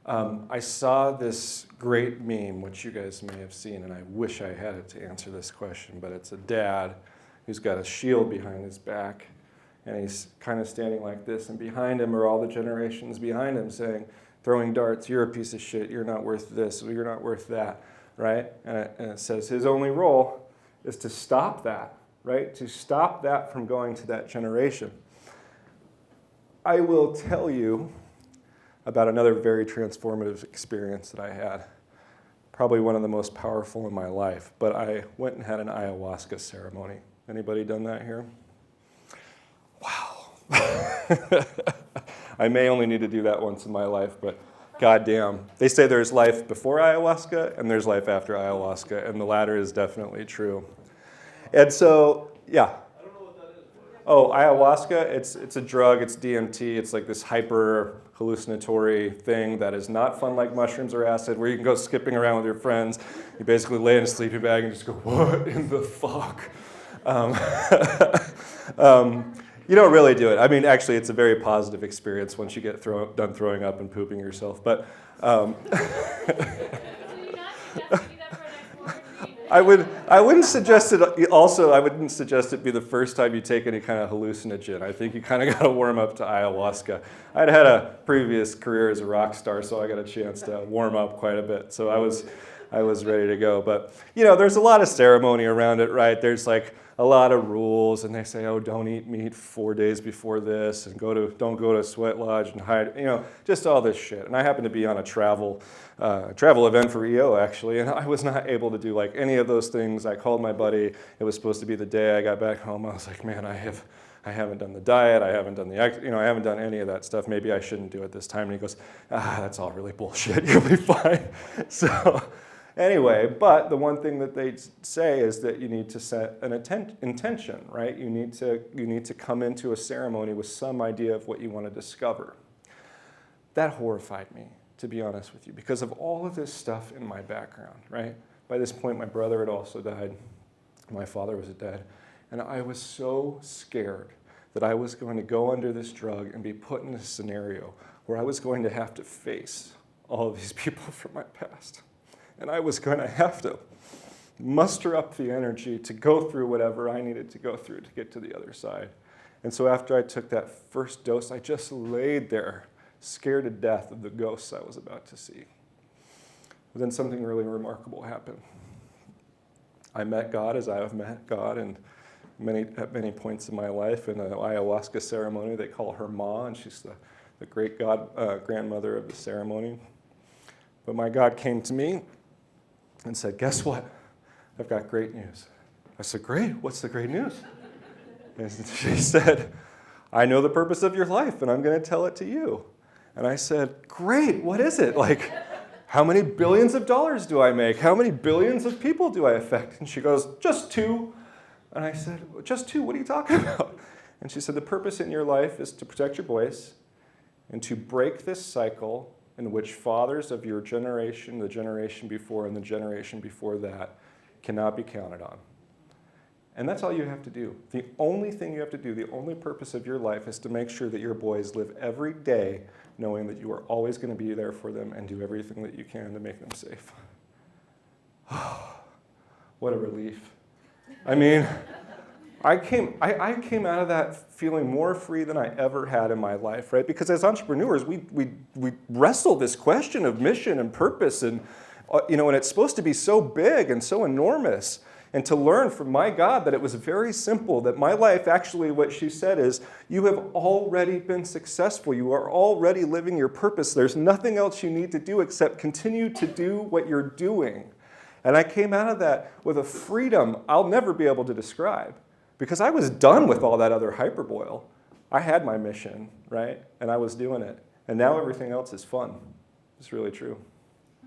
I saw this great meme, which you guys may have seen, and I wish I had it to answer this question, but it's a dad who's got a shield behind his back, and he's kind of standing like this, and behind him are all the generations behind him saying, throwing darts, you're a piece of shit, you're not worth this, you're not worth that, right? And it says his only role is to stop that, right? To stop that from going to that generation. I will tell you about another very transformative experience that I had. Probably one of the most powerful in my life, but I went and had an ayahuasca ceremony. Anybody done that here? Wow. I may only need to do that once in my life, but goddamn. They say there's life before ayahuasca and there's life after ayahuasca, and the latter is definitely true. And so, yeah. Oh, ayahuasca, it's a drug, it's DMT, it's like this hyper hallucinatory thing that is not fun like mushrooms or acid, where you can go skipping around with your friends. You basically lay in a sleeping bag and just go, what in the fuck? You don't really do it. I mean, actually, it's a very positive experience once you get done throwing up and pooping yourself. But I wouldn't suggest it. Also, I wouldn't suggest it be the first time you take any kind of hallucinogen. I think you kind of got to warm up to ayahuasca. I'd had a previous career as a rock star, so I got a chance to warm up quite a bit. So I was ready to go. But you know, there's a lot of ceremony around it, right? There's like a lot of rules, and they say, oh, don't eat meat 4 days before this, and don't go to a sweat lodge and hide, you know, just all this shit. And I happened to be on a travel event for EO, actually, and I was not able to do like any of those things. I called my buddy. It was supposed to be the day I got back home. I was like, man, I haven't done the diet. I haven't done I haven't done any of that stuff. Maybe I shouldn't do it this time. And he goes, that's all really bullshit. You'll be fine. So anyway, but the one thing that they say is that you need to set an intention, right? You need to come into a ceremony with some idea of what you want to discover. That horrified me, to be honest with you, because of all of this stuff in my background, right? By this point, my brother had also died. My father was dead. And I was so scared that I was going to go under this drug and be put in a scenario where I was going to have to face all of these people from my past. And I was going to have to muster up the energy to go through whatever I needed to go through to get to the other side. And so after I took that first dose, I just laid there, scared to death of the ghosts I was about to see. But then something really remarkable happened. I met God as I have met God at many points in my life in an ayahuasca ceremony. They call her Ma, and she's the great grandmother of the ceremony. But my God came to me and said, guess what? I've got great news. I said, great, what's the great news? And she said, I know the purpose of your life, and I'm going to tell it to you. And I said, great, what is it? Like, how many billions of dollars do I make? How many billions of people do I affect? And she goes, just 2. And I said, just 2, what are you talking about? And she said, the purpose in your life is to protect your boys and to break this cycle in which fathers of your generation, the generation before, and the generation before that cannot be counted on. And that's all you have to do. The only thing you have to do, the only purpose of your life is to make sure that your boys live every day knowing that you are always going to be there for them and do everything that you can to make them safe. What a relief. I mean, I came out of that feeling more free than I ever had in my life, right? Because as entrepreneurs, we wrestle this question of mission and purpose, and and it's supposed to be so big and so enormous. And to learn from my God that it was very simple, that my life actually, what she said is, you have already been successful. You are already living your purpose. There's nothing else you need to do except continue to do what you're doing. And I came out of that with a freedom I'll never be able to describe, because I was done with all that other hyperboil. I had my mission, right? And I was doing it. And now everything else is fun. It's really true.